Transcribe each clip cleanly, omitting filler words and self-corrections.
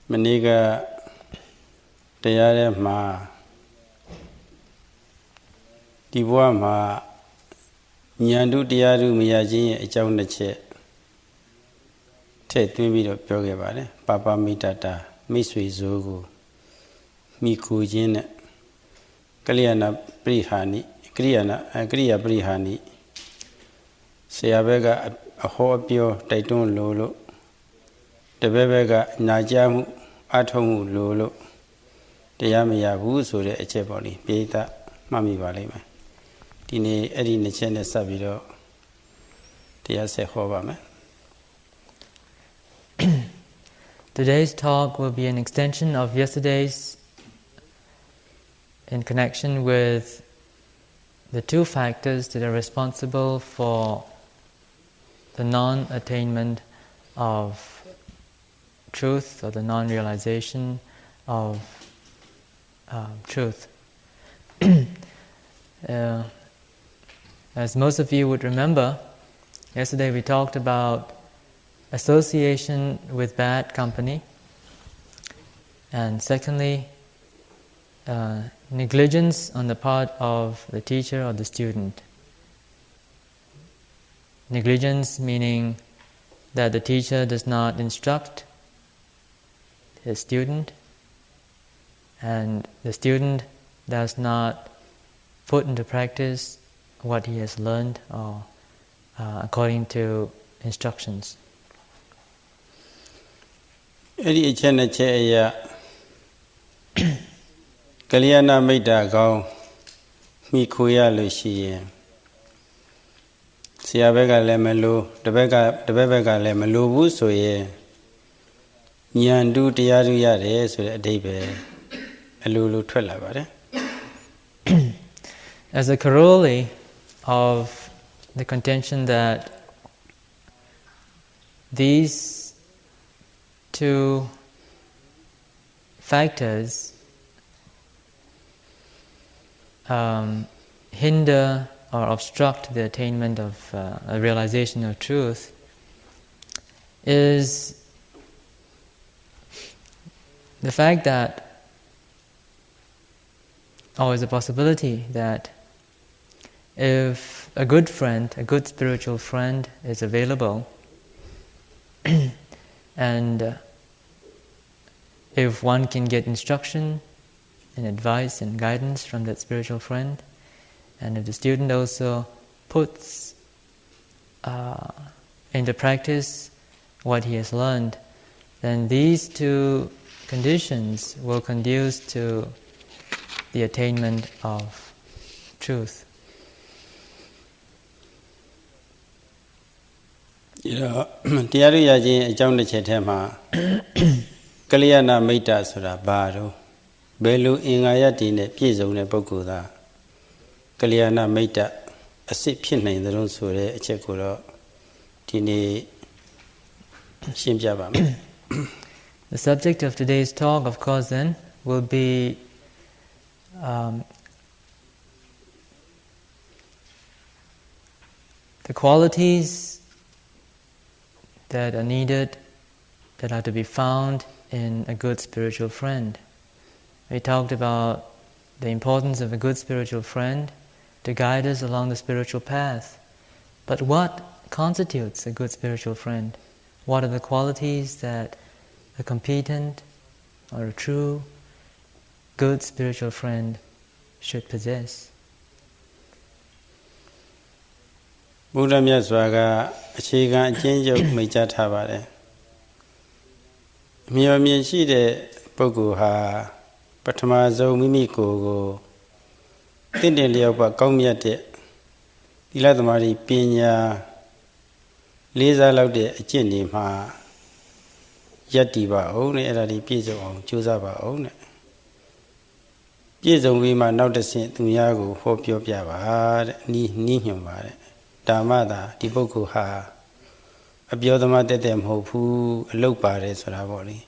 Maniga Tayare Ma Diwa Ma Nyandu Diaru Miyaji, a Jown the Che Ted Mimido Pogavare, Papa Mitata, Misui Zogo, Miku Jin, Kaliana Brihani, Kriya Brihani, Seabega, a Hopio, Taiton Lolo, the Bebega, Najamu, Atomu Lolo, the Yamia Wuzo, the Echeboli, Beta, Mami Valema. Dine Edine Chene Sabido, Dia Se Hovame. Today's talk will be an extension of yesterday's in connection with the two factors that are responsible for the non-attainment of truth or the non-realization of truth. As most of you would remember, yesterday we talked about association with bad company, and secondly, negligence on the part of the teacher or the student. Negligence meaning that the teacher does not instruct his student, and the student does not put into practice what he has learned or according to instructions. Edi Chene Cheya Kaliana Maida Gao Mikuya Lucia Siabega Lemelo, the Bebega Lemelo Wuso ye Nyandu Diaru Yare, so a debe a Lulu Twelabare. As a corollary of the contention that these two factors hinder or obstruct the attainment of a realization of truth is the fact that, or is a possibility that if a good friend, a good spiritual friend is available, and if one can get instruction and advice and guidance from that spiritual friend, and if the student also puts into practice what he has learned, then these two conditions will conduce to the attainment of truth. Tiaru Yaji, a John the Chetema, Kaliana Mita Sura Baro, Belu Ingayatine, Pizone Bokuda, Kaliana Mita, a sipin in the room Sure, a Chekuro, Tini Shimjaba. The subject of today's talk, of course, then, will be the qualities that are needed, that are to be found in a good spiritual friend. We talked about the importance of a good spiritual friend to guide us along the spiritual path. But what constitutes a good spiritual friend? What are the qualities that a competent or a true good spiritual friend should possess? Buddha Myaswaga, Chiga, change of Mijatavare. Miyomishi de Boguha, Patamazo Mimiko, Tindiliopa Comiate, Iladamari Pina, Liza Laude, Chinima, Yatiba, only at the Pizo, Chusaba, only. Pizo, we might notice it to Yago, hope your Piava, Nihumare. Dhamma, the Boku Ha, a Biodama de them who low pares or a body.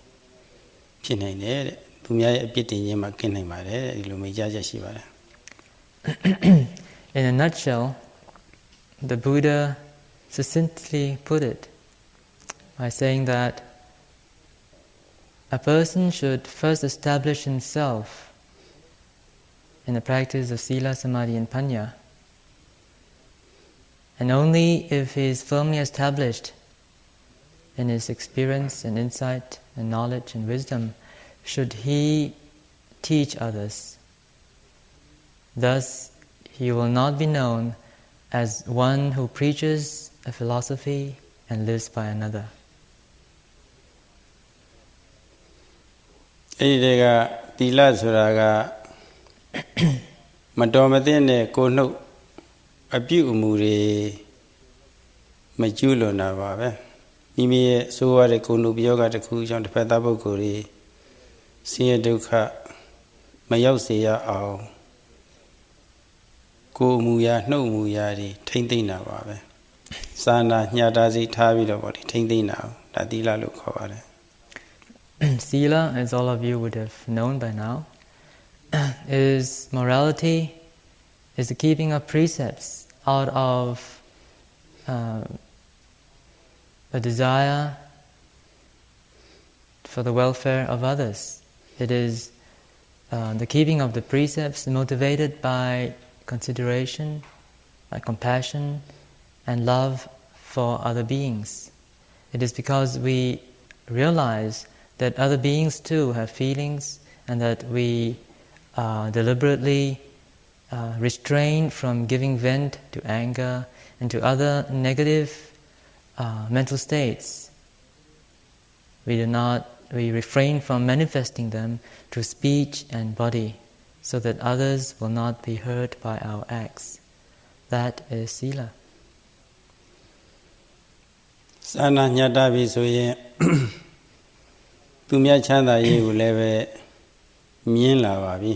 Chinay, to me a bit in Yama Kinamare, Lumijaja Shiva. In a nutshell, the Buddha succinctly put it by saying that a person should first establish himself in the practice of Sila, Samadhi and Panya. And only if he is firmly established in his experience and insight and knowledge and wisdom should he teach others. Thus, he will not be known as one who preaches a philosophy and lives by another. အဲ့ဒီကသီလဆိုတာကမတော်မသင့်တဲ့ကိုယ်နှုတ်အပြုအမူတွေမကျူးလွန်တာပါပဲမိမိရဲ့ဆိုးရတဲ့ကိုယ်နှုတ်ပြောကတစ်ခုကြောင့်တစ်ဖက်သားပုဂ္ဂိုလ်တွေဆင်းရဲဒုက္ခမရောက်စေရအောင်ကိုယ်အမူအရာနှုတ်အမူအရာတွေထိမ့်သိမ့်တာပါပဲစာနာညှာတာစိတ်ထားပြီးတော့ဗောဒီထိမ့်သိမ့်တာဒါသီလလို့ခေါ်ပါတယ် Sila, as all of you would have known by now, is morality, is the keeping of precepts out of a desire for the welfare of others. It is the keeping of the precepts motivated by consideration, by compassion and love for other beings. It is because we realize that other beings too have feelings and that we deliberately restrain from giving vent to anger and to other negative mental states. We refrain from manifesting them through speech and body so that others will not be hurt by our acts. That is Sila. Sana nyata bi so yin သူများချမ်းသာရေးကိုလည်းပဲမြင်လာပါပြီ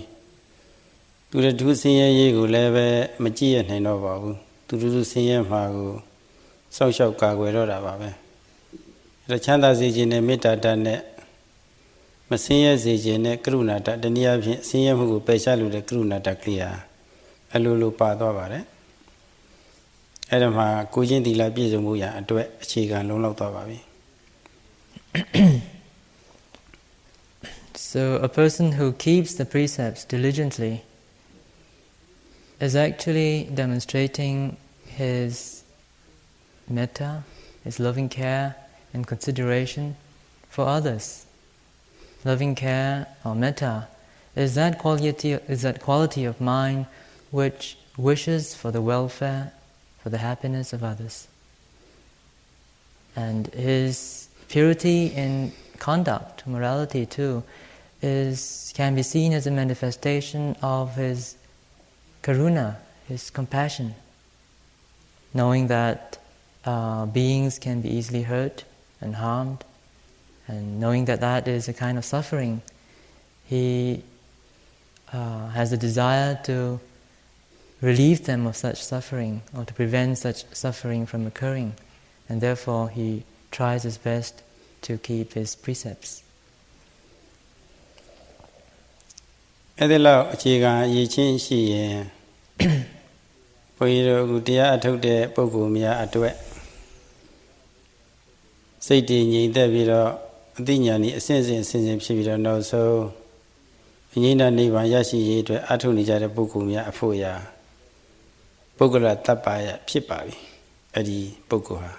သူတို့သူဆင်းရဲရေးကိုလည်းပဲမကြည့်ရနိုင်တော့ပါဘူးသူတို့ဆင်းရဲမှာကိုစောက်ရှောက်ကာကွယ်တော့တာပါပဲအဲ့ဒါချမ်းသာစေခြင်းနဲ့မေတ္တာတတ်နဲ့မဆင်းရဲစေခြင်းနဲ့ကရုဏာတတ်တနည်းအားဖြင့်ဆင်းရဲမှုကိုပယ်ရှားလို့တဲ့ကရုဏာတတ်ကလေးဟာအလိုလိုပါသွားပါတယ်အဲ့ဒါမှာကိုချင်းသီလပြည့်စုံမှုရအတွက်အခြေခံလုံးလောက်သွားပါပြီ So a person who keeps the precepts diligently is actually demonstrating his metta, his loving care and consideration for others. Loving care or metta is that quality of mind which wishes for the welfare, for the happiness of others. And his purity in conduct, morality too, can be seen as a manifestation of his karuna, his compassion, knowing that beings can be easily hurt and harmed, and knowing that that is a kind of suffering. He has a desire to relieve them of such suffering or to prevent such suffering from occurring, and therefore he tries his best to keep his precepts. အဲ့ဒီလောက်အခြေခံအရေးချင်းရှိရင်ဘုန်းကြီးတို့ကတရားအထုတ်တဲ့ပုဂ္ဂိုလ်များအတွက်စိတ်တည်ငြိမ်သက်ပြီးတော့အသိဉာဏ်ဤအစဉ်စဉ်ဖြစ်ပြီးတော့နောက်ဆုံးအငြိမ့်တဲ့နိဗ္ဗာန်ရရှိရေးအတွက်အထုတ်နေကြတဲ့ပုဂ္ဂိုလ်များအဖို့ရာပုဂ္ဂလတ္တပါယဖြစ်ပါပြီအဲ့ဒီပုဂ္ဂိုလ်ဟာ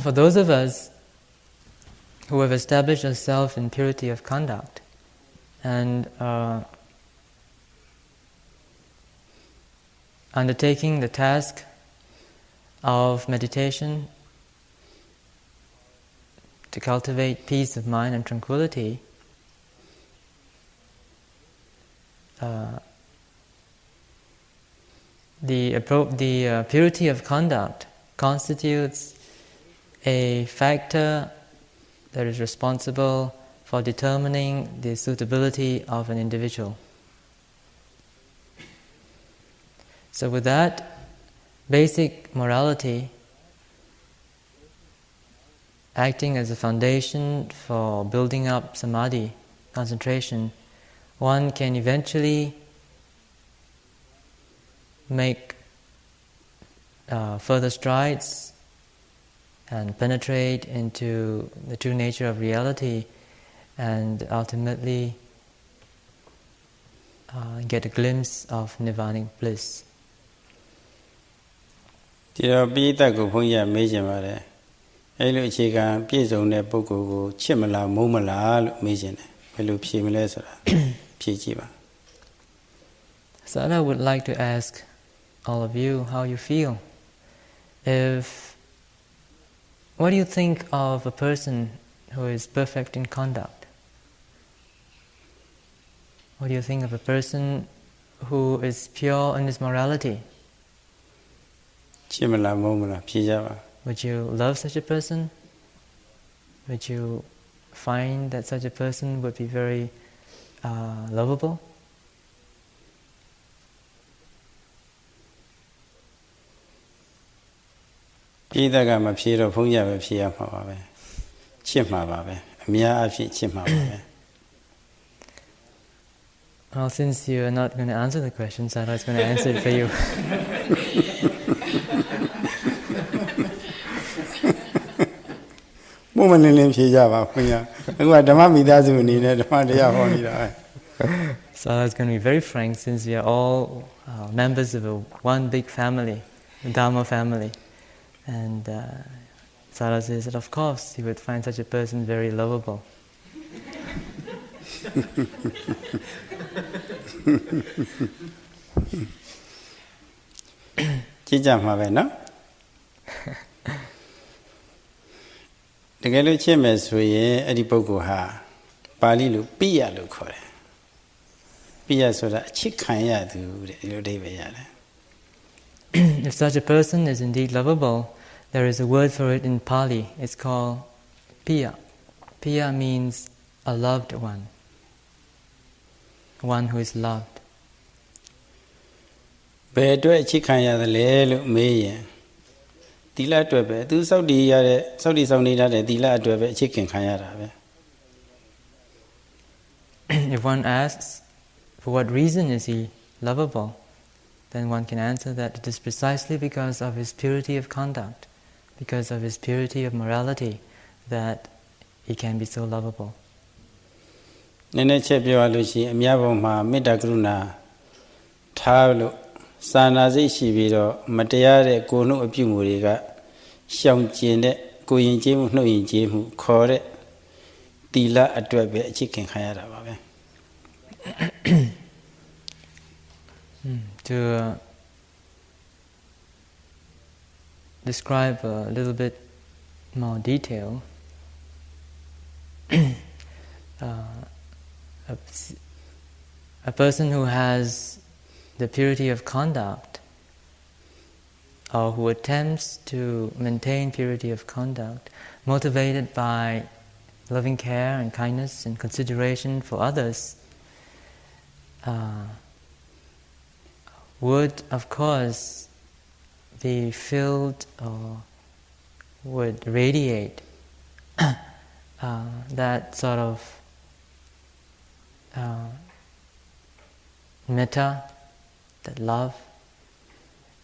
For those of us who have established ourselves in purity of conduct and undertaking the task of meditation to cultivate peace of mind and tranquility, the purity of conduct constitutes a factor that is responsible for determining the suitability of an individual. So with that basic morality acting as a foundation for building up samadhi, concentration, one can eventually make further strides and penetrate into the true nature of reality and ultimately get a glimpse of nirvanic bliss. ဒီတော့ပိဋကကိုဘုန်းကြီးကမေးချင်ပါတယ်အဲ့လိုအခြေခံပြည့်စုံတဲ့ပုဂ္ဂိုလ်ကိုချစ်မလားမုန်းမလားလို့မေးချင်တယ်ဘယ်လိုဖြေမလဲဆိုတာဖြေကြည့်ပါ So I would like to ask all of you how you feel. What do you think of a person who is perfect in conduct? What do you think of a person who is pure in his morality? ချစ်မလားမုန်းမလားဖြေကြပါ Would you love such a person? Would you find that such a person would be very lovable? ပိဋကမဖြေတော့ဘုန်းကြီးပဲဖြေရမှာပါပဲချစ်မှာပါပဲအများအဖြစ်ချစ်မှာပါပဲ Well, since you are not going to answer the question, Sayadaw is going to answer it for you. ဘုမလင်းလင်းဖြေကြပါဘုန်းကြီးအခုကဓမ္မမိသားစုအနေနဲ့ဓမ္မတရားဟောနေတာပဲ Sayadaw is going to be very frank since we are all members of one big family, the Dhamma family. And Sayadaw says that of course he would find such a person very lovable. ကြည့်ကြမှာပဲနော်တကယ်လို့ချစ်မယ်ဆိုရင်အဲ့ဒီပုဂ္ဂိုလ်ဟာပါဠိလိုပိယလို့ခေါ်တယ်ပိယဆိုတာအချစ်ခံရသူတဲ့ဒီလိုအဓိပ္ပာယ်ရတယ် If such a person is indeed lovable, there is a word for it in Pali. It's called piya. Piya means a loved one. One who is loved. ဘယ်အတွက်အချစ်ခံရတယ်လဲလို့မေးရင်သီလအတွက်ပဲသူစောင့်တည်ရတဲ့စောင့်တည်ဆောင်နေရတဲ့သီလအတွက်ပဲအချစ်ခင်ခံရတာပဲ If one asks for what reason is he lovable, then one can answer that it is precisely because of his purity of conduct, because of his purity of morality, that he can be so lovable. နည်းနည်းချက်ပြောရလို့ရှိရင်အများပေါ်မှာမေတ္တာကရုဏာထားလို့စာနာစိတ်ရှိပြီးတော့မတရားတဲ့ကိုယ်နှုတ်အပြုမှုတွေကရှောင်ကျင်တဲ့ကိုယ်ယဉ်ကျေးမှုနှုတ်ယဉ်ကျေးမှုခေါ်တဲ့သီလအတွက်ပဲအချစ်ခင်ခံရတာပါပဲ To describe a little bit more detail, a person who has the purity of conduct, or who attempts to maintain purity of conduct, motivated by loving care and kindness and consideration for others, would of course be filled or would radiate that sort of metta, that love,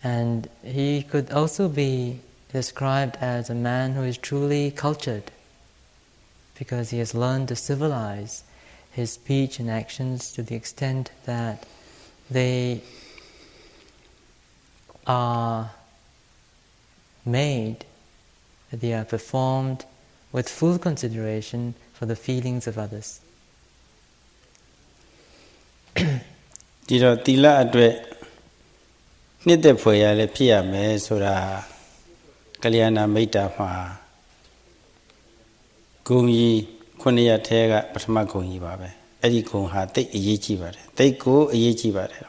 and he could also be described as a man who is truly cultured because he has learned to civilize his speech and actions to the extent that they are made, that they are performed with full consideration for the feelings of others. ဒီတော့သီလအတွက်နှစ်သက်ဖွယ်ရလည်းဖြစ်ရမယ်ဆိုတာကလျာဏမိတ်တာမှာဂုဏ်ကြီး900ထဲကပထမဂုဏ်ကြီးပါပဲအဲ့ဒီဂုဏ်ဟာတိတ်အရေးကြီးပါတယ်တိတ်ကိုအရေးကြီးပါတယ်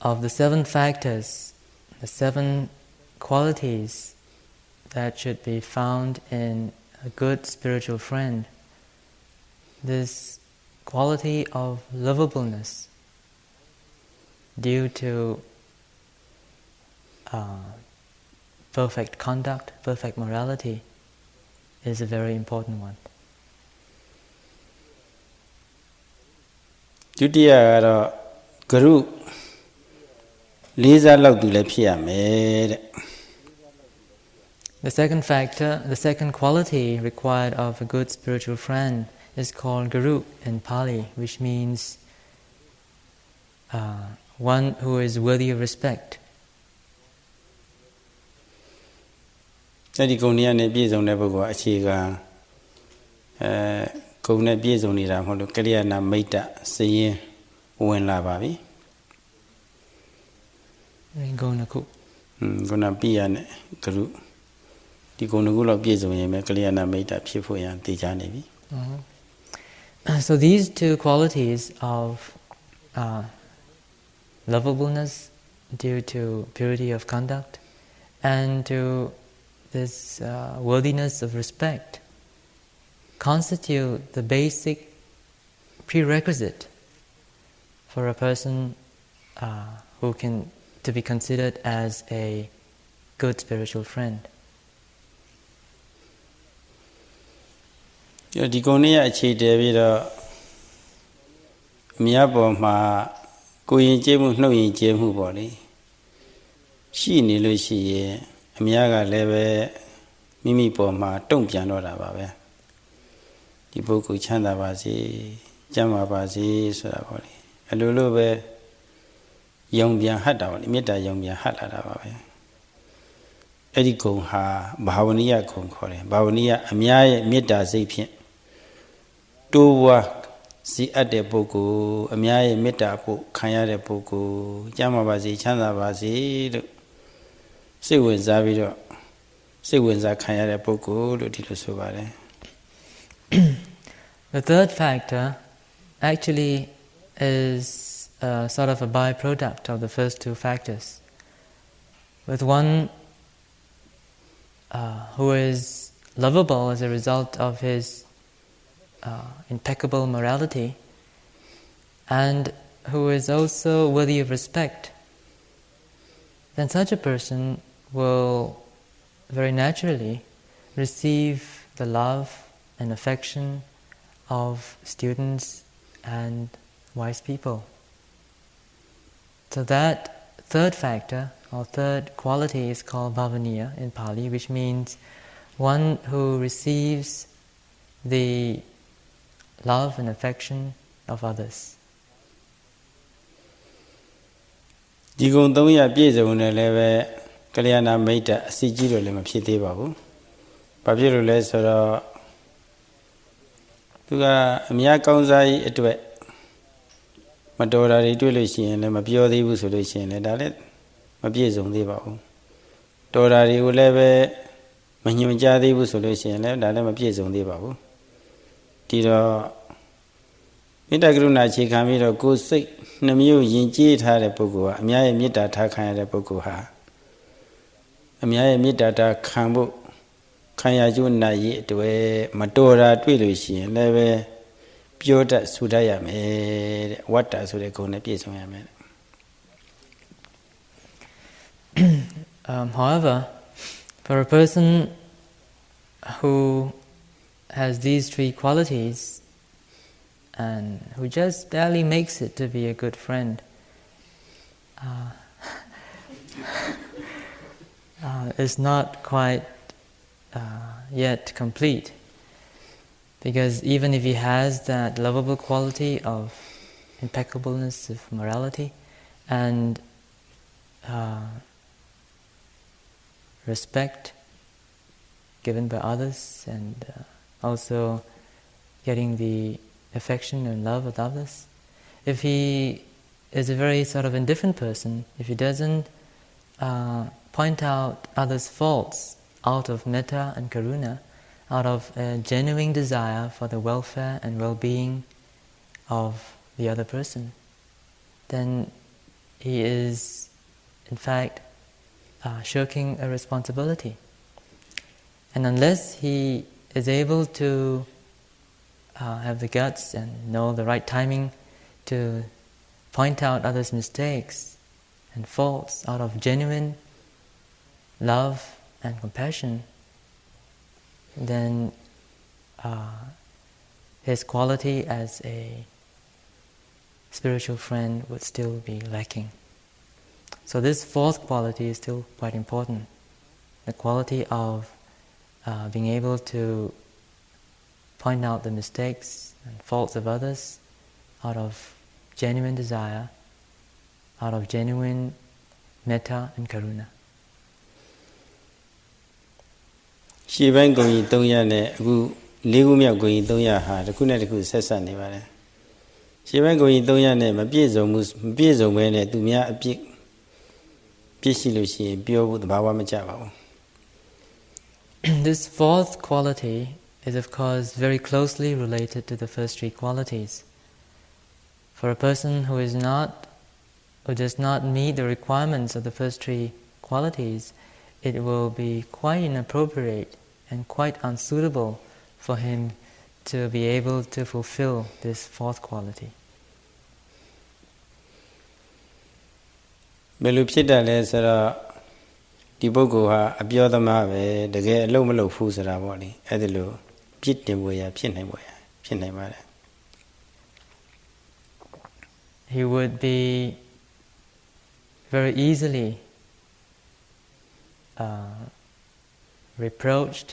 Of the 7 factors, the 7 qualities that should be found in a good spiritual friend, this quality of lovableness due to perfect conduct, perfect morality, is a very important one. ဒုတိယကတော့ဂရု လေးစားလောက်သူလည်းဖြစ်ရမယ်တဲ့ The second factor, the second quality required of a good spiritual friend is called Guru in Pali, which means one who is worthy of respect. အဲ့ဒီဂုဏ်တရားနဲ့ပြည့်စုံတဲ့ပုဂ္ဂိုလ်အခြေခံဂုဏ်နဲ့ပြည့်စုံနေတာမဟုတ်လို့ကလျာဏမိတ်တစည်ရင်ဝင်လာပါပြီ ဂုဏ်နှစ်ခု ခုနပြရနဲ့ဂရုဒီဂုဏ်နှစ်ခုလောက်ပြည့်စုံရင်ပဲကလျာဏမိတ်တဖြစ်ဖို့ရန်တည်ကြနေပြီ So these two qualities of lovableness due to purity of conduct and to this worthiness of respect constitute the basic prerequisite for a person who can to be considered as a good spiritual friend. ဒီဂုဏ်နဲ့အခြေတည်ပြီးတော့အများပေါ်မှာကိုယ်ရင်ကျေးမှုနှုတ်ရင်ကျေးမှုပေါ့လေရှိနေလို့ရှိရင်အများကလည်းပဲမိမိပေါ်မှာတုံ့ပြန်တော့တာပါပဲဒီပုဂ္ဂိုလ်ချမ်းသာပါစေကျမ်းမာပါစေဆိုတာပေါ့လေအလိုလိုပဲယုံပြန်ဟတ်တာပေါ့လေမေတ္တာယုံပြန်ဟတ်လာတာပါပဲအဲ့ဒီဂုဏ်ဟာဘာဝနိယဂုဏ်ခေါ်တယ်ဘာဝနိယအများရဲ့မေတ္တာစိတ်ဖြင့်တိုးဝါစီအပ်တဲ့ပုဂ္ဂိုလ်အများရဲ့မေတ္တာဖို့ခံရတဲ့ပုဂ္ဂိုလ်ကျမ်းမာပါစေချမ်းသာပါစေလို့စိတ်ဝင်စားပြီးတော့စိတ်ဝင်စားခံရတဲ့ပုဂ္ဂိုလ်လို့ဒီလိုဆိုပါတယ် The third factor actually is sort of a byproduct of the first two factors. With one who is lovable as a result of his impeccable morality and who is also worthy of respect, then such a person will very naturally receive the love and affection of students and wise people. So that third factor or third quality is called bhavaniya in Pali, which means one who receives the love and affection of others. ဒီကုံ300ပြည့်စုံတယ်လည်းပဲကလျာဏမိတ်တအစီကြီးတော့လည်းမဖြစ်သေးပါဘူး။ဘာဖြစ်လို့လဲဆိုတော့သူကအများကောင်းစားရေးအတွက်မတော်တာတွေတွေ့လို့ရှိရင်လည်းမပြောသေးဘူးဆိုလို့ရှိရင်လည်းဒါလည်းမပြည့်စုံသေးပါဘူး။တော်တာတွေကိုလည်းပဲမညွှန်ကြားသေးဘူးဆိုလို့ရှိရင်လည်းဒါလည်းမပြည့်စုံသေးပါဘူး။ဒီတော့မေတ္တာကရုဏာအခြေခံပြီးတော့ကိုယ်စိတ်နှမျိုးယဉ်ကျေးထားတဲ့ပုဂ္ဂိုလ်ဟာအများရဲ့မေတ္တာထားခံရတဲ့ပုဂ္ဂိုလ်ဟာအများရဲ့မေတ္တာထားခံဖို့ခံရကျိုးနိုင်ရအတွက်မတော်တာတွေ့လို့ရှိရင်လည်းပဲပြောတတ်ဆူတတ်ရမယ်တဲ့ဝတ္တဆိုတဲ့ဂုဏ်နဲ့ပြည့်စုံရမယ် However, for a person who has these three qualities and who just barely makes it to be a good friend, is not quite yet complete. Because even if he has that lovable quality of impeccableness of morality and respect given by others and also getting the affection and love of others, if he is a very sort of indifferent person, if he doesn't point out others' faults out of metta and karuna, out of a genuine desire for the welfare and well-being of the other person, then he is, in fact, shirking a responsibility. And unless he is able to have the guts and know the right timing to point out others' mistakes and faults out of genuine love and compassion, then his quality as a spiritual friend would still be lacking. So this fourth quality is still quite important. The quality of being able to point out the mistakes and faults of others out of genuine desire, out of genuine metta and karuna. ရှေ့ပိုင်းကိုကြီး300နဲ့အခု၄ခုမြောက်ကိုကြီး300ဟာတစ်ခုနဲ့တစ်ခုဆက်ဆက်နေပါတယ်ရှေ့ပိုင်းကိုကြီး300နဲ့မပြည့်စုံပဲနဲ့သူများအပြစ်ပြည့်ရှိလို့ရှိရင်ပြောဖို့သဘာဝမကျပါဘူး This fourth quality is of course very closely related to the first three qualities. For a person who does not meet the requirements of the first three qualities, it will be quite inappropriate and quite unsuitable for him to be able to fulfill this fourth quality. ဘယ်လိုဖြစ်တယ်လဲဆိုတော့ဒီပုဂ္ဂိုလ်ဟာအပြောသမားပဲတကယ်အလုပ်မလုပ်ဘူးဆိုတာပေါ့လေအဲ့ဒီလိုပြစ်တင်ပေါ်ရဖြစ်နိုင်ပါတယ် He would be very easily reproached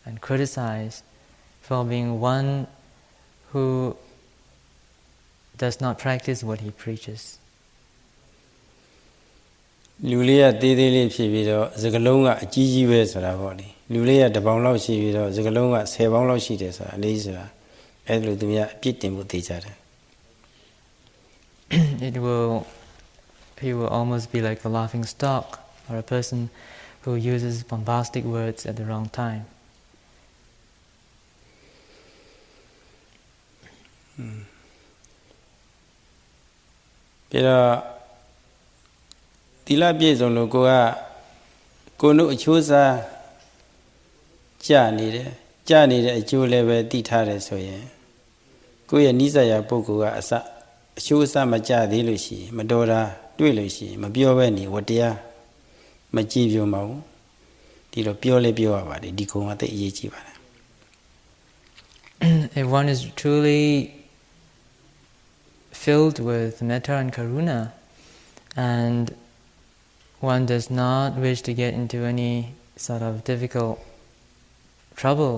and criticized for being one who does not practice what he preaches. လူလေးကသေးသေးလေးဖြစ်ပြီးတော့စကလုံးကအကြီးကြီးပဲဆိုတာပေါ့လေလူလေးကတစ်ပေါင်လောက်ရှိပြီးတော့စကလုံးက10ပေါင်လောက်ရှိတယ်ဆိုတာအလေးဆိုတာအဲ့လိုသူများအပြစ်တင်ဖို့သိကြတယ် He will almost be like a laughing stock or a person who uses bombastic words at the wrong time. ပြီးတော့တိလပြည့်စုံလို့ကိုတို့အချိုးစားကြာနေတဲ့အကျိုးလည်းပဲသိထားတယ်ဆိုရင်ကိုယ့်ရဲ့နိစ္စရာပုဂ္ဂိုလ်ကအစအချိုးအစားမကြသေးလို့ရှိရင်မတော်တာတွေ့လို့ရှိရင်မပြောဘဲနေဝတရားမကြည့်ပြောမအောင်ဒီတော့ပြောလဲပြောရပါတယ်ဒီကုံကသိအရေးကြီးပါတယ် If one is truly filled with metta and karuna and one does not wish to get into any sort of difficult trouble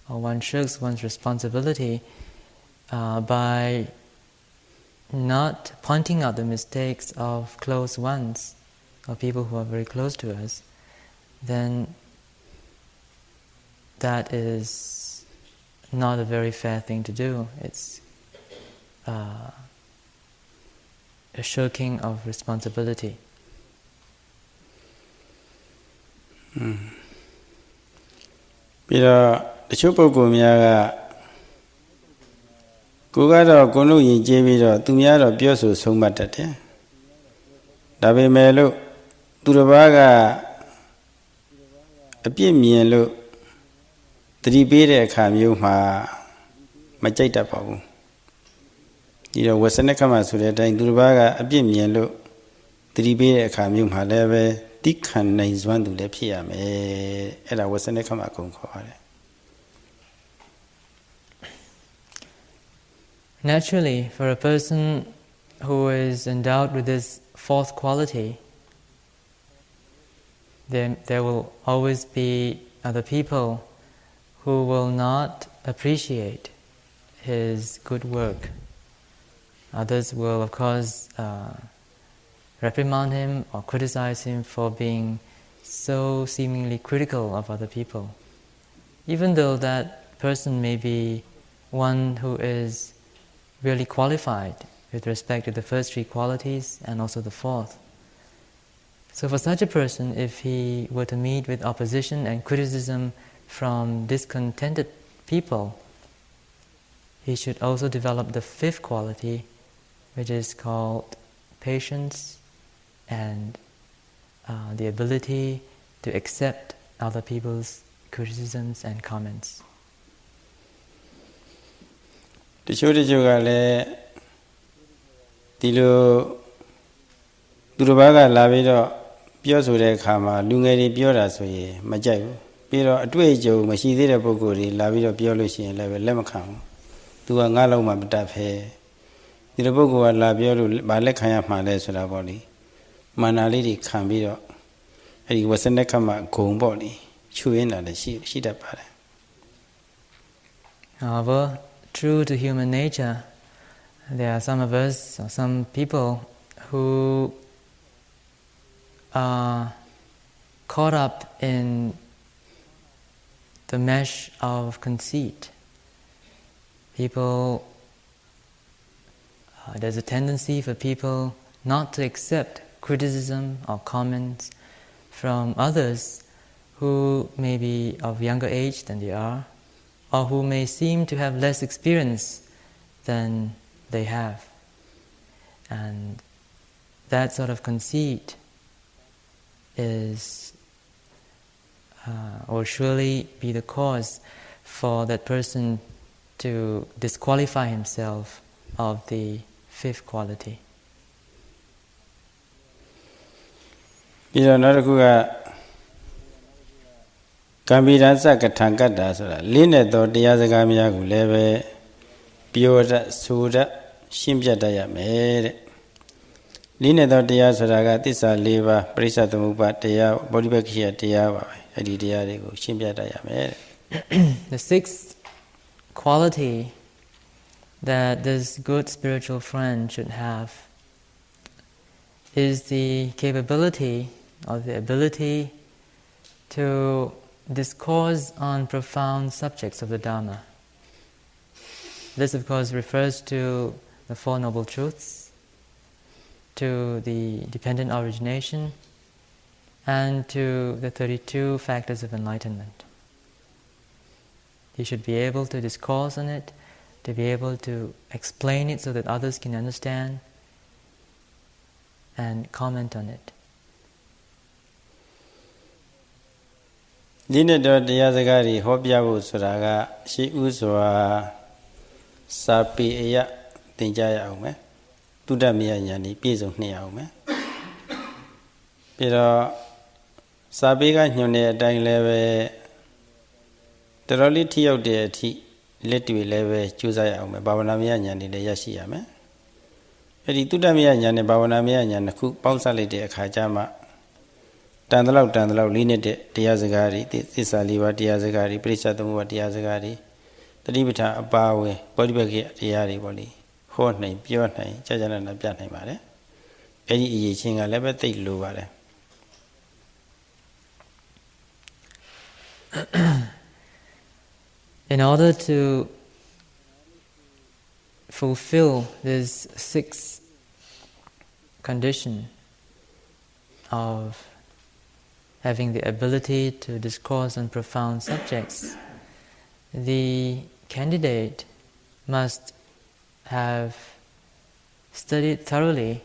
or one shirks one's responsibility by not pointing out the mistakes of close ones or people who are very close to us, then that is not a very fair thing to do. It's a shirking of responsibility. ပြီးတော့တချို့ပုဂ္ဂိုလ်များကကိုကတော့ကိုလို့ယဉ်ကျေးပြီးတော့သူများတော့ပြောဆိုဆုံးမတတ်တယ်ဒါပေမဲ့လို့သူတစ်ပါးကအပြစ်မြင်လို့သတိပေးတဲ့အခါမျိုးမှာမကြိုက်တတ်ပါဘူးဒီတော့ဝဆနကမဆိုတဲ့အတိုင်းသူတစ်ပါးကအပြစ်မြင်လို့သတိပေးတဲ့အခါမျိုးမှာလည်းပဲတိခံနိုင်စွမ်းသူလည်းဖြစ်ရမယ်အဲ့ဒါဝဆနကမအကုန်ခေါ်ပါတယ် Naturally, for a person who is endowed with this fourth quality, there will always be other people who will not appreciate his good work. Others will, of course, reprimand him or criticize him for being so seemingly critical of other people. Even though that person may be one who is really qualified with respect to the first three qualities and also the fourth. So for such a person, if he were to meet with opposition and criticism from discontented people, he should also develop the fifth quality, which is called patience and the ability to accept other people's criticisms and comments. တချို့ကလည်းဒီလိုသူတစ်ပါးကလာပြီးတော့ပြောဆိုတဲ့အခါမှာလူငယ်တွေပြောတာဆိုရင်မကြိုက်ဘူးပြီးတော့အတွေ့အကြုံမရှိသေးတဲ့ပုဂ္ဂိုလ်တွေလာပြီးတော့ပြောလို့ရှိရင်လည်းပဲလက်မခံဘူးသူကငါ့လောက်မှမတတ်ဖဲဒီလိုပုဂ္ဂိုလ်ကလာပြောလို့ဗာလက်ခံရမှာလဲဆိုတာပေါ့လေ mana li can be dot. It was a nekama gong body, chewing at the sheet up. However, true to human nature, there are some of us, or some people, who are caught up in the mesh of conceit. People, there's a tendency for people not to accept criticism or comments from others who may be of younger age than they are, or who may seem to have less experience than they have. And that sort of conceit is will surely be the cause for that person to disqualify himself of the fifth quality. Kambirasa Katangata Sura, Lineto Diazagamia Guleve, Pioda Suda, Shimjataya Mere, Lineto Diazaraga, Tisa Leva, Prisa Tumuba, Tea, Bodibakia Tea, Edidiarigo, Shimjataya Mere. The sixth quality that this good spiritual friend should have is the capability or the ability to discourse on profound subjects of the Dhamma. This, of course, refers to the Four Noble Truths, to the dependent origination, and to the 32 factors of enlightenment. You should be able to discourse on it, to be able to explain it so that others can understand, and comment on it. Linedo Diazagari, Hobyabu Suraga, she Uzwa Sapi Eya, Tinjaya Ome, Tudamia Yani, Piso Niaume. Pero Sabiga Nune Dang Leve, the reality of the tea, let me leve, Chusaya Ome, Babanamia Yani, the Yashiame. Edi Tudamia Yani, Babanamia Yani, cook Ponsalite Kajama. Tandalau, Linete, Diazagari, Tisaliva, Diazagari, Prisatamu, Diazagari, the Libita, Abawe, Bodibaki, Diari, Boli, Horn name, Pure name, Jajana, Piana Mare, Eddie Ching, a lebete Luvare. In order to fulfill this sixth condition of having the ability to discourse on profound subjects, the candidate must have studied thoroughly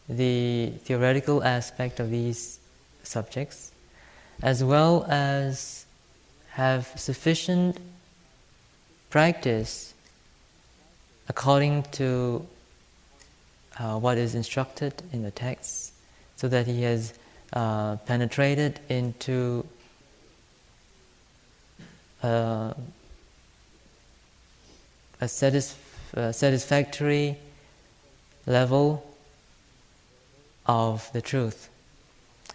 the theoretical aspect of these subjects, as well as have sufficient practice according to what is instructed in the texts, so that he has penetrated into a satisfactory level of the truth.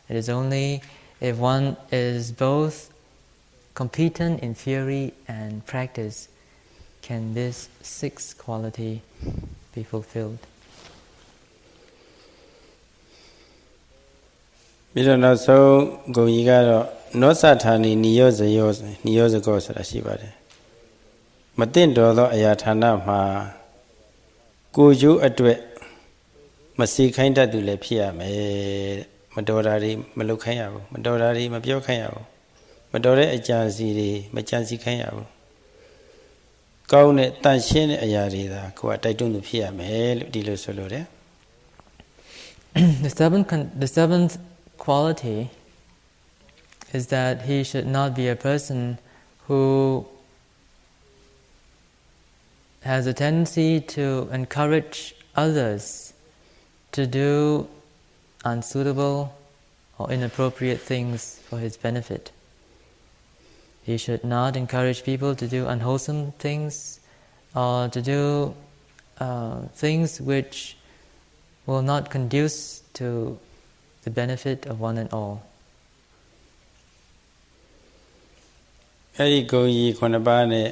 It is only if one is both competent in theory and practice can this sixth quality be fulfilled. We don't know so go you got no satani Nioza goes at a shibade. Matin dodo ayatana ma Guju adwe Masi kinda do lepia me Madorari Malukayao, Madorari Mabiokayao, Madore Ajanzi, Majanzi Kayao. Gone Tanshin Ayarida, quite I don't appear me, Dilo Solore. The seventh quality is that he should not be a person who has a tendency to encourage others to do unsuitable or inappropriate things for his benefit. He should not encourage people to do unwholesome things or to do things which will not conduce to the benefit of one and all. အဲ့ဒီဂုဏ်ကြီးခုနှစ်ပါးနဲ့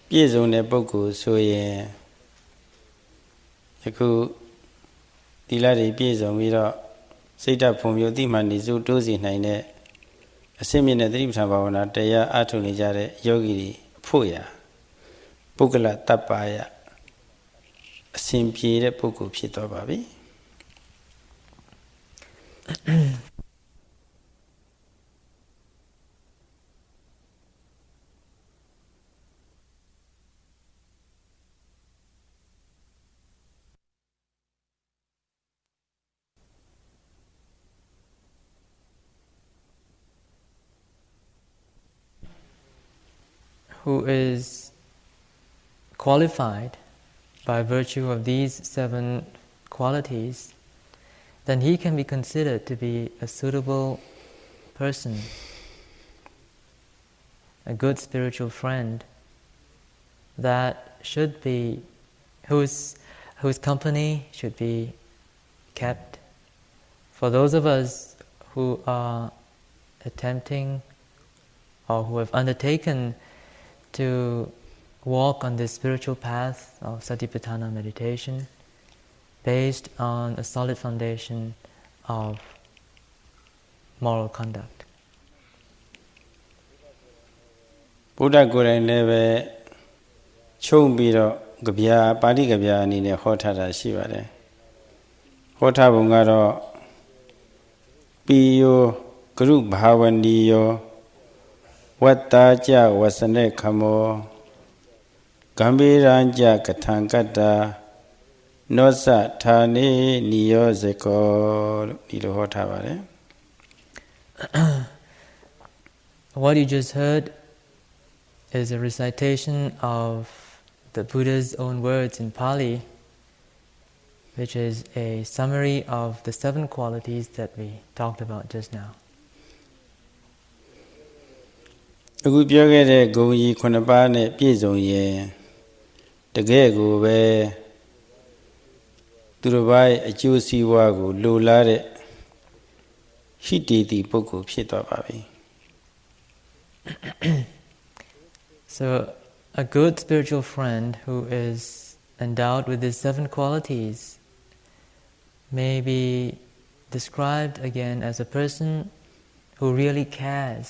ပြည့်စုံတဲ့ပုဂ္ဂိုလ်ဆိုရင်ယခုသီလတွေပြည့်စုံပြီးတော့စိတ်ဓာတ်ဖွံ့ဖြိုးတိမှန်နေစုတိုးစီနိုင်တဲ့အစစ်မြင့်တဲ့သတိပဋ္ဌာန်ဘာဝနာတရားအားထုတ်နေကြတဲ့ယောဂီတွေဖို့ရာပုဂ္ဂလတပ္ပါယအစဉ်ပြေတဲ့ပုဂ္ဂိုလ်ဖြစ်သွားပါပြီ Who is qualified by virtue of these 7 qualities, then he can be considered to be a suitable person, a good spiritual friend that should be, whose company should be kept. For those of us who are attempting or who have undertaken to walk on this spiritual path of Satipatthana meditation based on a solid foundation of moral conduct. ဘုရားကိုယ်တိုင်လည်းပဲချုံပြီးတော့ကြပြာပါဠိကြပြာအနေနဲ့ဟောထားတာရှိပါတယ်ဟောထားပုံကတော့ပိယောဂရုဘာဝနီယောဝတ္တာကြဝစနေခမောဂံဗေရံကြကထံကတ္တာနောသဌာနေနိယောဇကောလို့ဒီလိုဟောထားပါတယ် What you just heard is a recitation of the Buddha's own words in Pali, which is a summary of the 7 qualities that we talked about just now. အခုပြောခဲ့တဲ့ဂုဏ်ကြီး9ပါးနဲ့ပြည့်စုံရင်တကယ်ကိုပဲသူတို့ဘာရဲ့အကျိုးစီးပွားကိုလိုလားတဲ့ဟိတေတိပုဂ္ဂိုလ်ဖြစ်သွားပါပြီ So a good spiritual friend who is endowed with these 7 qualities may be described again as a person who really cares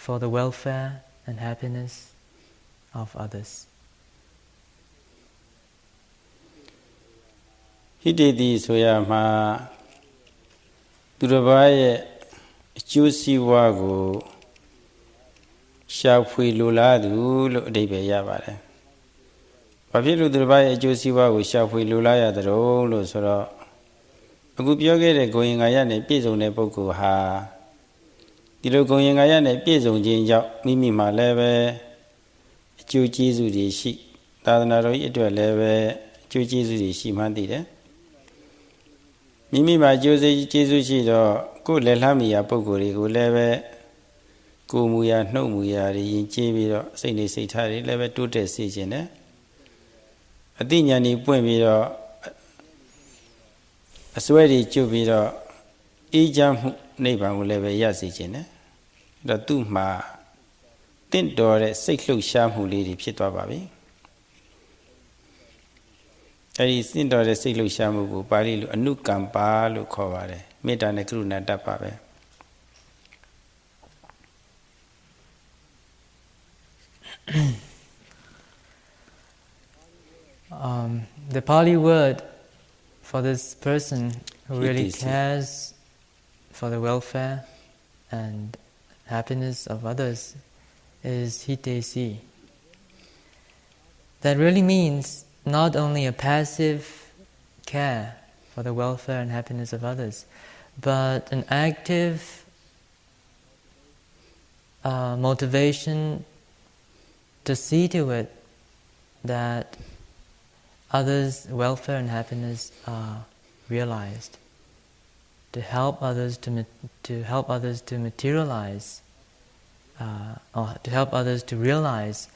for the welfare and happiness of others. ဟိတေတိဆိုရမှာသူတစ်ပါးရဲ့အကျိုးစီးပွားကိုရှာဖွေလိုလားသူလို့အဓိပ္ပာယ်ရပါတယ်။ဘာဖြစ်လို့သူတစ်ပါးရဲ့အကျိုးစီးပွားကိုရှာဖွေလိုလားရတဲ့လို့ဆိုတော့အခုပြောခဲ့တဲ့ဂုဏ်ရင်္ဂါရနဲ့ပြည့်စုံတဲ့ပုဂ္ဂိုလ်ဟာဒီလိုဂုဏ်ရင်္ဂါရနဲ့ပြည့်စုံခြင်းကြောင့်မိမိမှာလည်းပဲအကျိုးကျေးဇူးတွေရှိသာသနာတော်ကြီးအတွက်လည်းပဲအကျိုးကျေးဇူးတွေရှိမှန်းသိတယ်မိမိမှာအကျိုးကျေးဇူးရှိတော့ကိုယ်လက်လှမ်းမီရာပုဂ္ဂိုလ်တွေကိုလည်းပဲကိုယ်မူရာနှုတ်မူရာတွေယဉ်ကျေးပြီးတော့စိတ်နေစိတ်ထားတွေလည်းပဲတိုးတက်စေခြင်းနဲ့အသိဉာဏ်ကြီးပွင့်ပြီးတော့အစွဲတွေကျွတ်ပြီးတော့အေးချမ်းမှုနိဗ္ဗာန်ကိုလည်းပဲရစေခြင်းနဲ့အဲ့တော့သူ့မှာတင့်တော်တဲ့စိတ်လှုပ်ရှားမှုလေးတွေဖြစ်သွားပါပြီအဲ့ဒီတင့်တော်တဲ့စိတ်လှုပ်ရှားမှုကိုပါဠိလိုအနုကမ္ပါလို့ခေါ်ပါတယ်မေတ္တာနဲ့ကရုဏာတတ်ပါပဲ The Pali word for this person who really cares for the welfare and happiness of others is hitesi. That really means not only a passive care for the welfare and happiness of others, but an active motivation to see to it that others' welfare and happiness are realized, to help others to materialize, or to help others to realize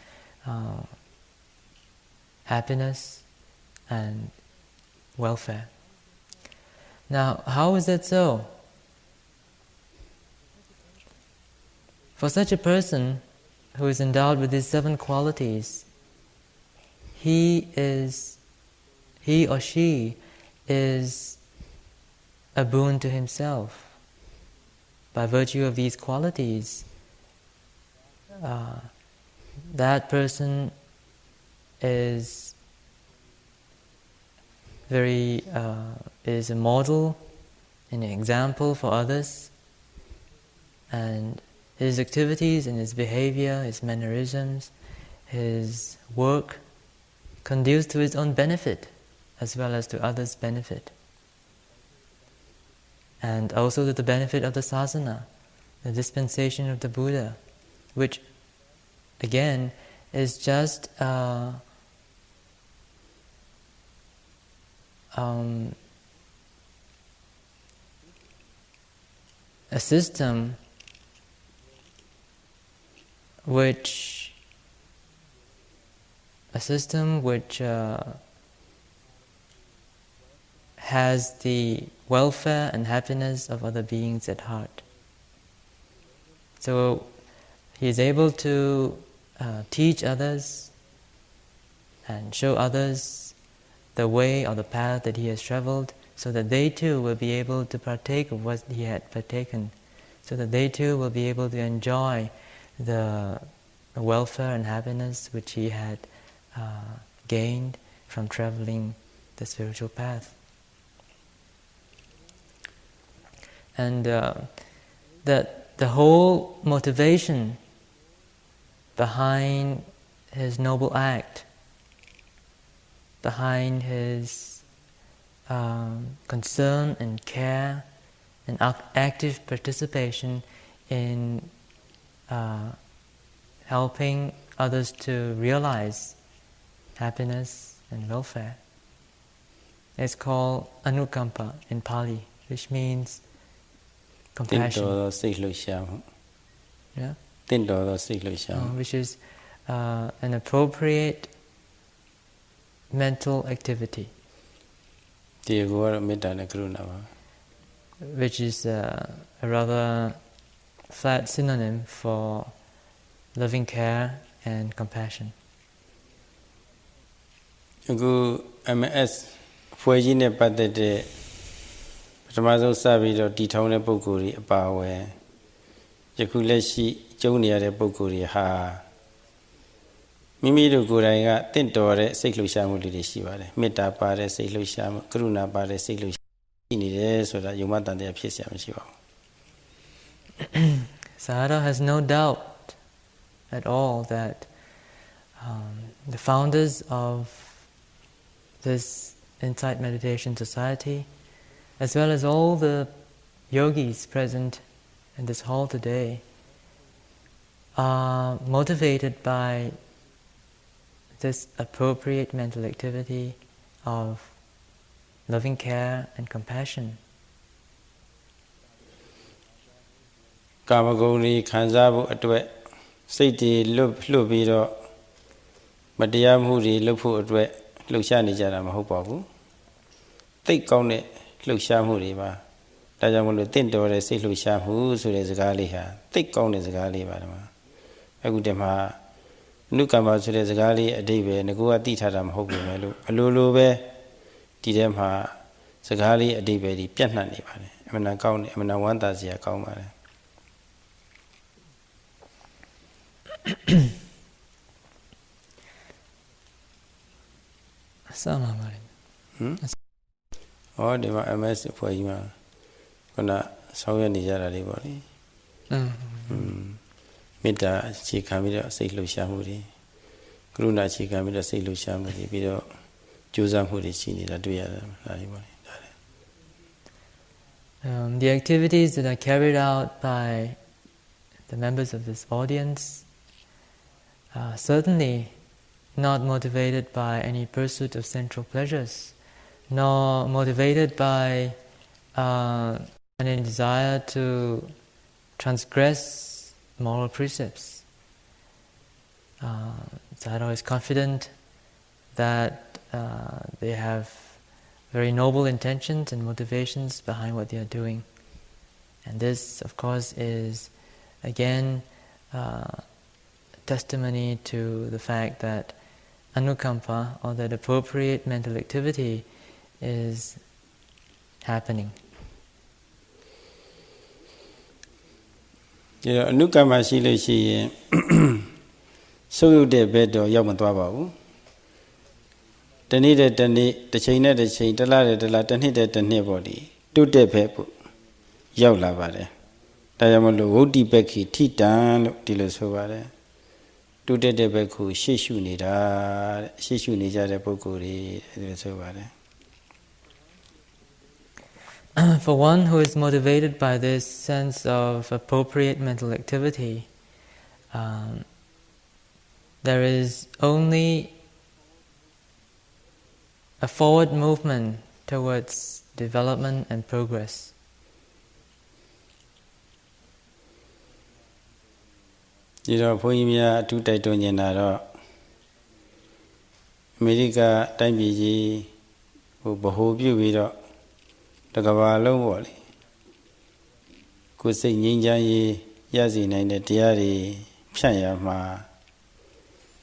happiness and welfare. Now, how is that so? For such a person who is endowed with these 7 qualities, he or she is a boon to himself. By virtue of these qualities, that person is is a model, an example for others, and his activities and his behavior, his mannerisms, his work conduce to his own benefit as well as to others' benefit, and also to the benefit of the sasana, the dispensation of the Buddha, which again is just a system which has the welfare and happiness of other beings at heart. So he is able to teach others and show others the way or the path that he has traveled, so that they too will be able to partake of what he had partaken, so that they too will be able to enjoy the welfare and happiness which he had gained from traveling the spiritual path. And that the whole motivation behind his noble act, behind his concern and care and active participation in helping others to realize happiness and welfare, is called anukampa in Pali, which means compassion. Yeah? Which is an appropriate mental activity, which is a rather flat synonym for loving care and compassion. IMS ဖွဲ့ကြီးနဲ့ပတ်သက်တဲ့ပထမဆုံးစပြီးတော့တည်ထောင်တဲ့ပုဂ္ဂိုလ်တွေအပါအဝင်ယခုလက်ရှိကျုံနေရတဲ့ပုဂ္ဂိုလ်တွေဟာမိမိတို့ကိုယ်တိုင်ကတင့်တော်တဲ့စိတ်လှုပ်ရှားမှုတွေရှိပါတယ်မေတ္တာပါတဲ့စိတ်လှုပ်ရှားမှုကရုဏာပါတဲ့စိတ်လှုပ်ရှားရှိနေတယ်ဆိုတာယုံမှတန်တရားဖြစ်เสียမရှိပါဘူး Sayadaw has no doubt at all that the founders of this Insight Meditation Society, as well as all the yogis present in this hall today, are motivated by this appropriate mental activity of loving care and compassion. ကာမဂုဏ်တွေခံစားဖို့အတွက်စိတ်တွေလွတ်ပြီးတော့မတရားမှုတွေလုပ်ဖို့အတွက်လှုပ်ရှားနေကြတာမဟုတ်ပါဘူးတိတ်ကောင်းတဲ့လှုပ်ရှားမှုတွေပါဒါကြောင့်မလို့တင့်တော်တဲ့စိတ်လှုပ်ရှားမှုဆိုတဲ့စကားလေးဟာတိတ်ကောင်းတဲ့စကားလေးပါဒီမှာအခုတည်းမှာအနုကမ္မဆိုတဲ့စကားလေးအဓိပ္ပာယ်ငကိုကသိထားတာမဟုတ်ဘူးလေလို့အလိုပဲဒီထဲမှာစကားလေးအဓိပ္ပာယ်ဒီပြတ်နှံ့နေပါတယ်အမှန်တန်ကောင်းတယ်အမှန်တန်ဝမ်းသာစရာကောင်းပါတယ် ဒီမှာ IMS ဖွဲ့ကြီးမှာခုနဆောင်ရွက်နေကြတာတွေပေါ့လေမေတ္တာအခြေခံပြီးတော့စိတ်လှုပ်ရှားမှုတွေကရုဏာအခြေခံပြီးတော့စိတ်လှုပ်ရှားမှုတွေပြီးတော့ကြိုးစားမှုတွေရှိနေတာတွေ့ရတယ်ဒါတွေပေါ့လေ The activities that are carried out by the members of this audience are certainly not motivated by any pursuit of sensual pleasures, nor motivated by any desire to transgress moral precepts. Sayadaw is confident that they have very noble intentions and motivations behind what they are doing. And this, of course, is again testimony to the fact that anukampa, or that appropriate mental activity, is happening. ဒီတော့အနုကမ္မရှိလို့ရှိရင်ဆုပ်ယုတ်တဲ့ဘက်တော့ရောက်မသွားပါဘူးတနေ့တဲ့တနေ့တစ်ချိန်နဲ့တစ်ချိန်တစ်လတဲ့တစ်လတစ်နှစ်တဲ့တစ်နှစ်ပေါ့ဒီတုတ်တဲ့ဘက်ပေါ့ရောက်လာပါတယ်ဒါကြောင့်မလို့ဝုဒ္ဓိပက္ခိထိတံလို့ဒီလိုဆိုပါတယ်တုတ်တဲ့ဘက်ကိုရှေ့ရှုနေတာတဲ့ရှေ့ရှုနေကြတဲ့ပုဂ္ဂိုလ်တွေဒီလိုဆိုပါတယ် For one who is motivated by this sense of appropriate mental activity, there is only a forward movement towards development and progress. ဒီတော့ဘုန်းကြီးများအထူးတိုက်တွန်းနေတာတော့အမေရိကတိုင်းပြည်ကြီးဟိုဗဟိုပြုပြီးတော့တကဘာလုံးပေါ့လေကိုယ်စိတ်ငြိမ်းချမ်းရေးရစီနိုင်တဲ့တရားတွေဖြန့်ရမှာ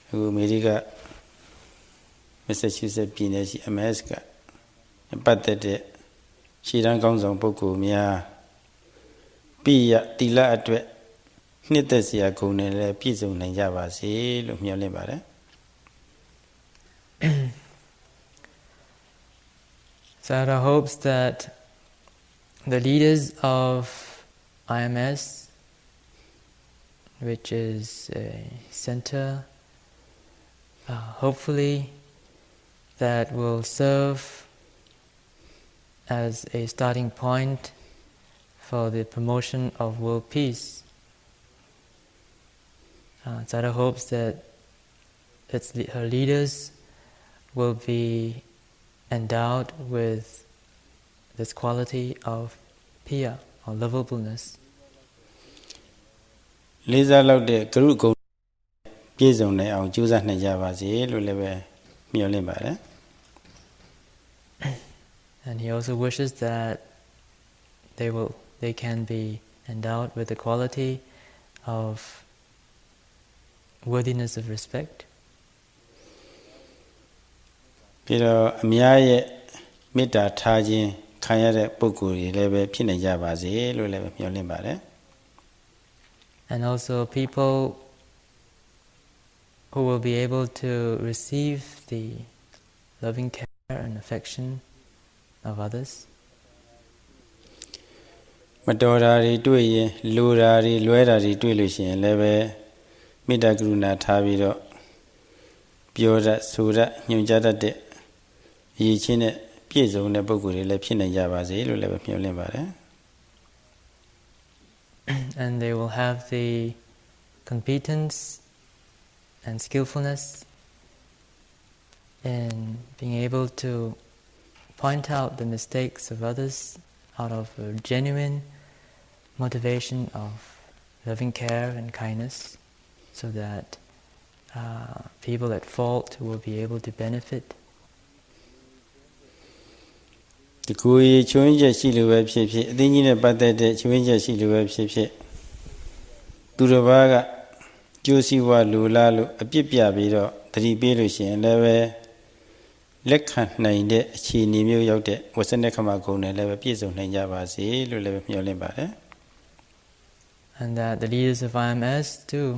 အခုအမေရိက Massachusetts ပြည်နယ်ရှိ IMS ကပတ်သက်တဲ့ရှေ့တန်းကောင်းဆောင်ပုဂ္ဂိုလ်များပိယတိလအတွက်နှစ်သက်စရာဂုဏ်တွေလည်းပြည့်စုံနိုင်ကြပါစေလို့မျှော်လင့်ပါတယ် Sayadaw hopes that the leaders of IMS, which is a center, hopefully that will serve as a starting point for the promotion of world peace. Sayadaw hopes that her leaders will be endowed with this quality of piya, or lovableness. လေးစားလောက်တဲ့ကရုဂုဏ်ပြည့်စုံနိုင်အောင်ကြိုးစားနိုင်ကြပါစေလို့လည်းပဲမျှော်လင့်ပါတယ် And he also wishes that they can be endowed with the quality of worthiness of respect. ပြီးတော့အများရဲ့မေတ္တာထားခြင်းခံရတဲ့ပုဂ္ဂိုလ်တွေလည်းပဲဖြစ်နိုင်ကြပါစေလို့လည်းပဲမျှော်လင့်ပါတယ် And also people who will be able to receive the loving care and affection of others. မတော်တာတွေတွေ့ရင်လိုတာတွေလွဲတာတွေတွေ့လို့ရှိရင်လည်းပဲမေတ္တာကရုဏာထားပြီးတော့ပြောတတ်ဆိုတတ်ညွှန်ကြားတတ်တဲ့အရေးချင်းနဲ့ပြည့်စုံတဲ့ပုဂ္ဂိုလ်တွေလည်းဖြစ်နိုင်ကြပါစေလို့လည်းပဲမျှော်လင့်ပါတယ် And they will have the competence and skillfulness in being able to point out the mistakes of others out of a genuine motivation of loving care and kindness, so that people at fault will be able to benefit. ဒီကိုယ်ချွင်းချက်ရှိလို့ပဲဖြစ်ဖြစ်အသိဉာဏ်နဲ့ပတ်သက်တဲ့ချွင်းချက်ရှိလို့ပဲဖြစ်ဖြစ်သူတစ်ပါးကကျိုးစီးပွားလိုလားလို့အပြစ်ပြပြီးတော့သတိပေးလို့ရှိရင်လည်းပဲလက်ခံနိုင်တဲ့အခြေအနေမျိုးရောက်တဲ့ဝဆနခမဂုဏ်နဲ့လည်းပဲပြည့်စုံနိုင်ကြပါစေလို့လည်းပဲမျှော်လင့်ပါတယ် And that the leaders of IMS too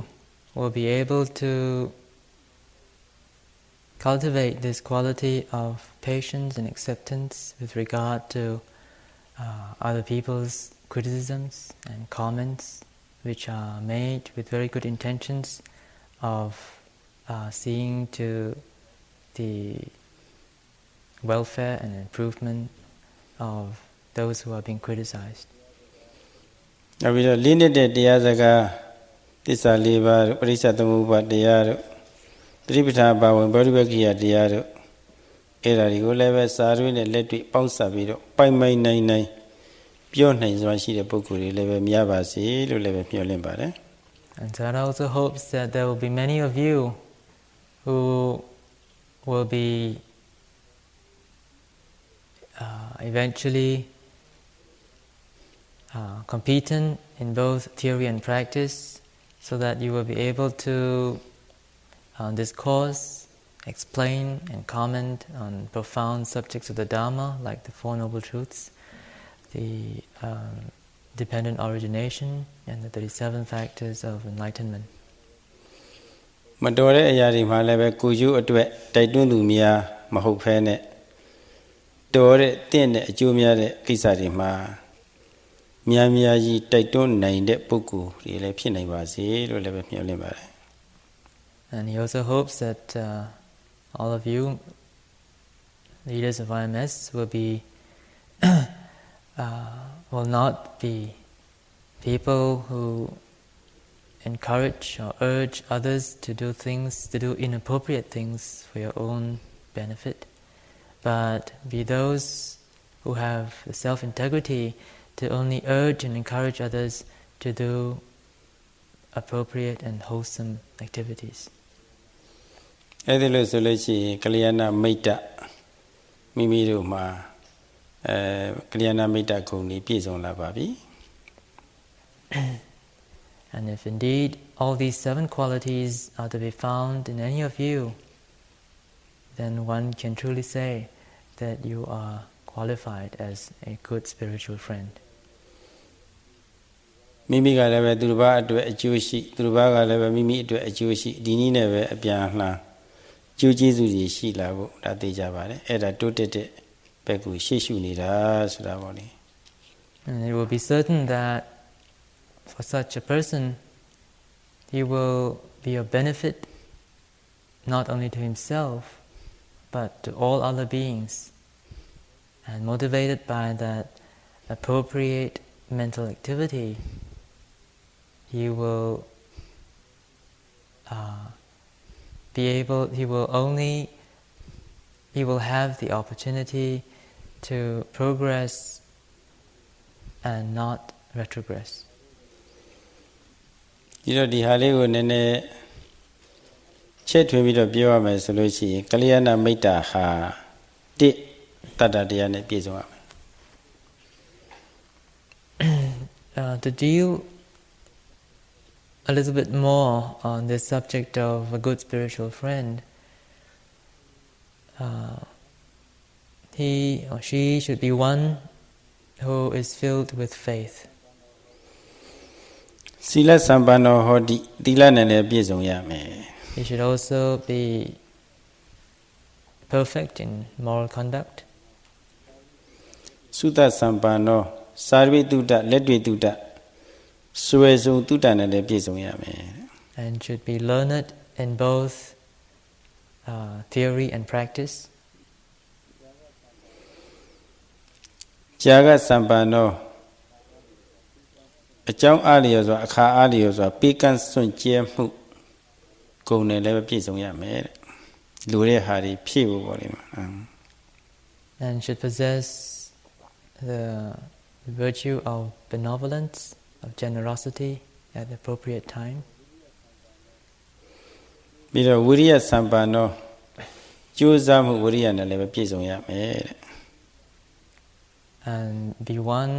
will be able to cultivate this quality of patience and acceptance with regard to other people's criticisms and comments, which are made with very good intentions of seeing to the welfare and improvement of those who are being criticized. နောက်ပြီးတော့လေးနှစ်တဲ့တရားစကားသစ္စာလေးပါးပရိစ္ဆေသမုပ္ပါတရားတို့သတိပဋ္ဌာန်ပါဝင်ဗောဓိဝကိယတရားတို့အဲ့ဒါတွေကိုလည်းပဲစာရွေးနဲ့လက်တွေ့ပေါင်းစပ်ပြီးတော့ပိုင်ပိုင်နိုင်နိုင်ပြောနိုင်စွာရှိတဲ့ပုဂ္ဂိုလ်တွေလည်းပဲများပါစေလို့လည်းပဲမျှော်လင့်ပါတယ် And Sayadaw also hopes that there will be many of you who will be eventually competent in both theory and practice, so that you will be able to discourse, explain and comment on profound subjects of the Dhamma, like the Four Noble Truths, the dependent origination, and the 37 factors of enlightenment. မတော်တဲ့အရာတွေမှာလည်းပဲကိုကျိုးအတွက်တိုက်တွန်းသူများမဟုတ်ဘဲနဲ့တော်တဲ့တင့်တဲ့အကျိုးများတဲ့ကိစ္စတွေမှာများများကြီးတိုက်တွန်းနိုင်တဲ့ပုဂ္ဂိုလ်တွေလည်းဖြစ်နိုင်ပါစေလို့လည်းပဲမျှော်လင့်ပါတယ် And he also hopes that all of you, leaders of IMS, will not be people who encourage or urge others to do inappropriate things for your own benefit, but be those who have the self-integrity to only urge and encourage others to do appropriate and wholesome activities. အဲ့ဒီလိုဆိုလို့ရှိရင်ကလျာဏမိတ်တမိမိတို့မှာကလျာဏမိတ်တဂုဏ်ကြီးပြည့်စုံလာပါပြီ And if indeed all these 7 qualities are to be found in any of you, then one can truly say that you are qualified as a good spiritual friend. မိမိကလည်းပဲသူတစ်ပါးအတွက်အကျိုးရှိသူတစ်ပါးကလည်းပဲမိမိအတွက်အကျိုးရှိဒီနည်းနဲ့ပဲအပြန်အလှန်ကျိုးကျေးဇူးတွေရှိလာဖို့ဒါသိကြပါတယ်အဲ့ဒါတိုးတက်တဲ့ဘက်ကိုရှေ့ရှုနေတာဆိုတာပေါ့လေ And it will be certain that for such a person, he will be of benefit not only to himself, but to all other beings. And motivated by that appropriate mental activity, he will have the opportunity to progress and not retrogress. ဒီတော့ဒီဟာလေးကိုနည်းနည်းချက်ထွင်ပြီးတော့ပြောရမယ်ဆိုလို့ရှိရင်ကလျာဏမိတ်တာဟာတိတတ္တတရားနဲ့ပြည့်စုံရမယ် To deal a little bit more on this subject of a good spiritual friend, he or she should be one who is filled with faith. စီလစံပန္နောဟောတိသီလနဲ့လည်းပြည့်စုံရမယ် He should also be perfect in moral conduct. သုတစံပန္နောစာရိတုတ္တလက်တွေ့တုတ္တစွယ်စုံတုတ္တနဲ့လည်းပြည့်စုံရမယ် And should be learned in both theory and practice. ကြာကစံပန္နောအကြောင်းအားလျော်စွာအခါအားလျော်စွာပေးကမ်းစွန့်ကြဲမှုဂုဏ်နဲ့လည်းပြည့်စုံရမယ်တဲ့လူတဲ့ဟာတွေဖြည့်ဖို့ပေါ့လေ And should possess the virtue of benevolence, of generosity at the appropriate time. ပြီးတော့ဝိရိယစံပန္နောကြိုးစားမှုဝိရိယနဲ့လည်းပြည့်စုံရမယ်တဲ့ And be one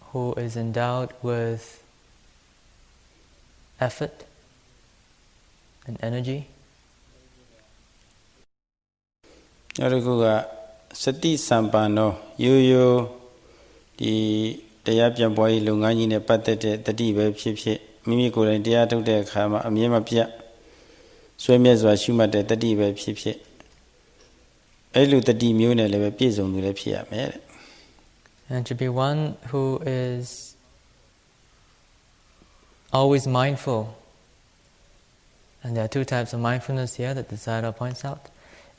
who is endowed with effort and energy. နောက်တစ်ခုကစတိစံပန္နောရိုးရိုးဒီတရားပြန်ပွားရေးလုပ်ငန်းကြီးနဲ့ပတ်သက်တဲ့တတိပဲဖြစ်ဖြစ်မိမိကိုယ်တိုင်တရားထုတ်တဲ့အခါမှာအမြဲမပြတ်ဆွေးမြဲစွာရှုမှတ်တဲ့တတိပဲဖြစ်ဖြစ်အဲ့လိုတတိမျိုးနဲ့လည်းပဲပြည့်စုံသူလည်းဖြစ်ရမယ်တဲ့ And to be one who is always mindful. And there are 2 types of mindfulness here that the Sayadaw points out.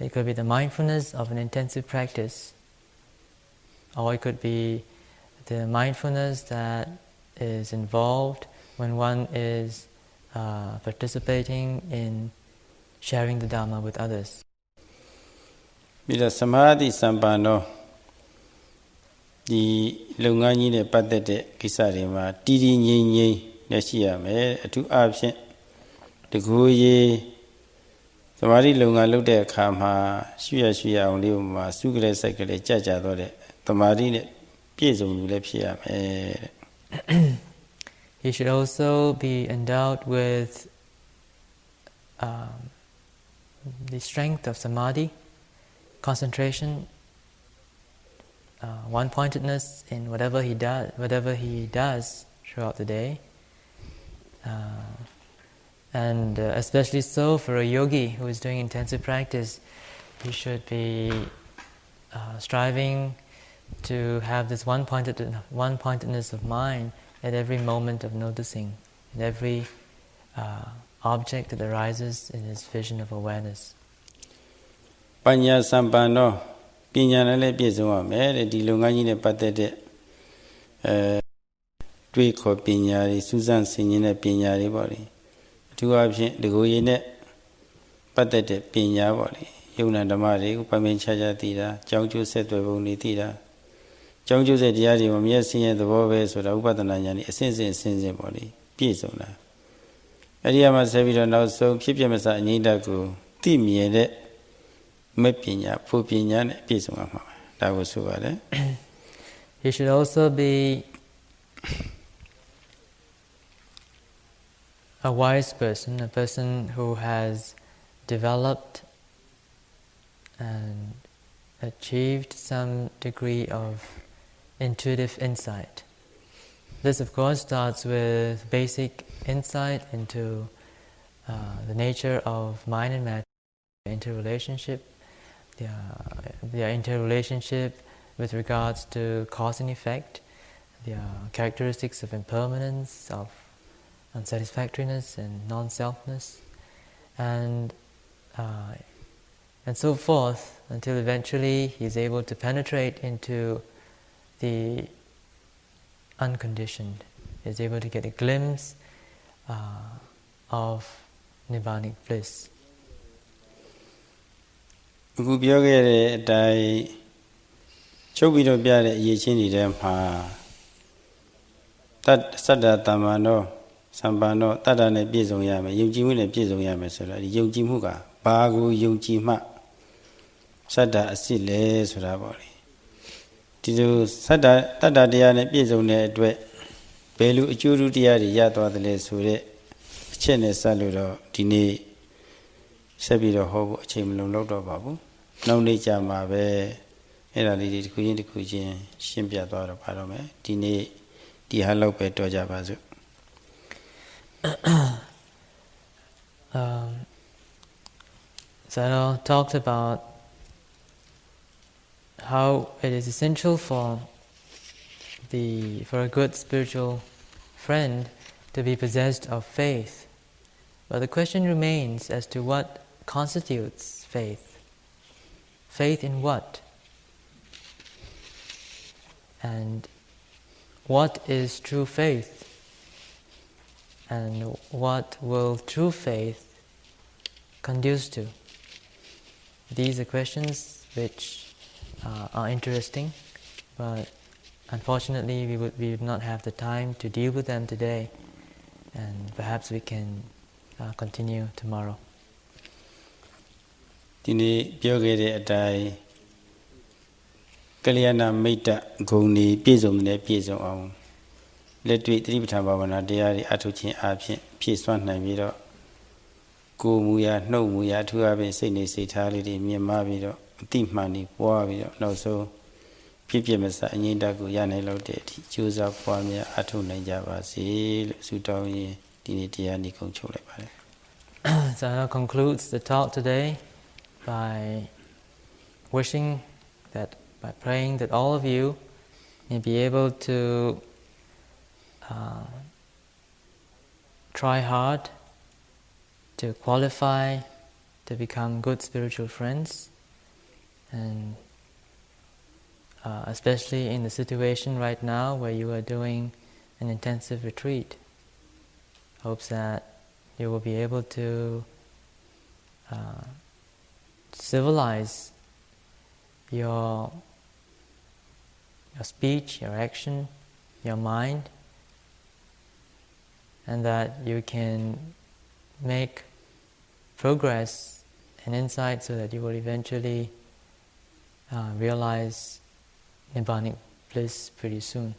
It could be the mindfulness of an intensive practice, or it could be the mindfulness that is involved when one is participating in sharing the Dhamma with others. ပြီးတော့သမာဓိစံပန္နောဒီလုပ်ငန်းကြီးနဲ့ပတ်သက်တဲ့ကိစ္စတွေမှာတည်တည်ငြိမ်ငြိမ်နဲ့ရှိရမယ်အထူးအားဖြင့်တကူရေ Samadhi lunga look at Kama, Shia only Sugre Secretary, Jaja, Samadhi, Piezum Lepsia. He should also be endowed with the strength of samadhi, concentration, one-pointedness in whatever he does throughout the day, and especially so for a yogi who is doing intensive practice, he should be striving to have this one-pointedness of mind at every moment of noticing, in every object that arises in his vision of awareness. Panya Sampano, Pinyana Piezuma, Medi Lungani Patete, Trico Pinyari, Susan Sinina Pinyari body. Two options, the Goyene Patete Pinya body, Yuna Damari, Upamin Chaja Tira, Changju said to only Tira. Changju said Yari, Yasi, the Boves or Upatanani, a sense body, peace on that. Ariama Savida now so Pipamasa Nidaku, Timie, Mepinya, Pupinya, peace on my. That was so bad. He should also be a wise person, a person who has developed and achieved some degree of intuitive insight. This, of course, starts with basic insight into the nature of mind and matter, interrelationship, their interrelationship with regards to cause and effect, their characteristics of impermanence, of unsatisfactoriness and non-selfness, and so forth, until eventually he is able to penetrate into the unconditioned, is able to get a glimpse of nibbanic bliss. Gubyoge dai Chobido Biare Yechini Dempa Tat Sada Tamano Sambano Tadane Bizonyame, Yujimune Bizonyame, Yujimuga, Bagu Yujima Sada Asile Surabori. Tidu Sada Tada Diane Bizone Dwe Belu Juru Diari Yato the Sure Chene Saludo Dini Sabido Hobo Chimlo Lodo Babu. No nature Mabe Era Lady Queen the Kujin, Shimpia Dora Parome, Dini Dihalope Doja Bazu. Sayadaw talked about how it is essential for a good spiritual friend to be possessed of faith. But the question remains as to what constitutes faith. Faith in what? And what is true faith? And what will true faith conduce to? These are questions which are interesting, but unfortunately we would not have the time to deal with them today, and perhaps we can continue tomorrow. Dini Biogere Adai Kaliana Mita Goni Pizum ne Pizum on. Let we tribute Bavana Diari Atuchin Apin, Peace one Naviro. Go Muya, no Muya, to have been saying Sitality, Miamavido, Think Money, Wavido, no so. Pipimasa and Yindago Yanelo did. Choose up for me Atuna Java, Seal, Sutawi, Dinitia Nico Chole. So that concludes the talk today by praying that all of you may be able to try hard to qualify to become good spiritual friends, and especially in the situation right now where you are doing an intensive retreat. Hopes that you will be able to civilize your speech, your action, your mind, and that you can make progress an insight so that you will eventually realize Nibbanic bliss pretty soon.